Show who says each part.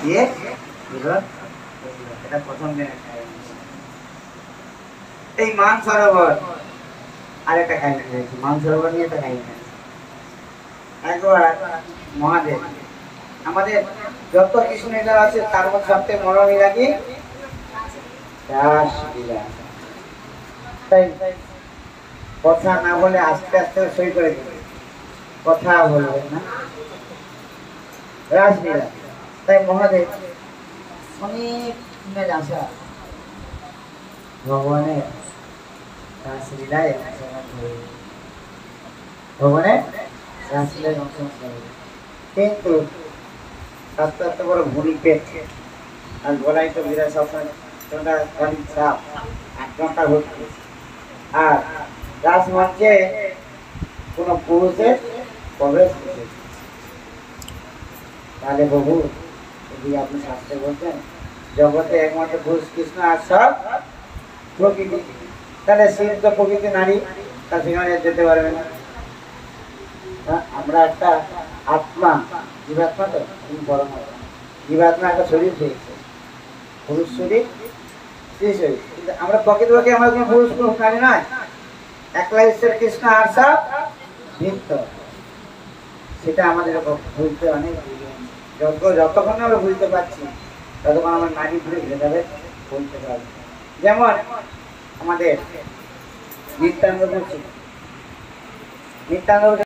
Speaker 1: দিয়ে এটা প্রথম দিন। এই মান সরোবর আরেকটা কাহিনী রয়েছে, মান সরোবর নিয়ে একটা কাহিনী আছে। একবার মহাদেব, আমাদের যত কৃষ্ণ লীলা আছে তার মধ্যে সবচেয়ে মনোরম লীলা কি? রাসলীলা। তাই কথা না বলে আস্তে আস্তে সই করে দেবে, কথা বলবে না, রাসলীলা। তাই মহাদেব অনেক দিনের আশা ভগবানের রাসলীলায় অংশগ্রহণ করবে, ভগবানের রাসলীলায় অংশগ্রহণ করবে। কিন্তু আস্তে আস্তে বড় ভুঁড়ি পেট আর গলায় তো বিরাট সবসময় চাপ, 8 ঘন্টা ঘুরছে। আর রাসমঞ্চে কোন পুরুষের প্রবেশ করছে। তাহলে বহু যদি আপনি শাস্ত্রে বলছেন জগতে একমাত্র পুরুষ কৃষ্ণ আর সব প্রকৃতি, তাহলে শিব তো প্রকৃতি নারী, তা সেখানে যেতে পারবে না। আমরা একটা আত্মা, জীবাত্মা, তো বড় জীবাত্মা একটা শরীর পেয়েছে, পুরুষ শরীর স্ত্রী শরীর, কিন্তু আমরা প্রকৃতপক্ষে আমরা কোনো পুরুষ পুরুষ নারী নয়, একলা ঈশ্বর কৃষ্ণ আর সব নিত্য। সেটা আমাদের ভুলতে অনেক, যতক্ষণ আমরা বুঝতে পারছি ততক্ষণ আমার নারী ঘুরে ভেদাভেদ বলতে পারবে। যেমন আমাদের নিত্যানন্দ বলছি, নিত্যানন্দ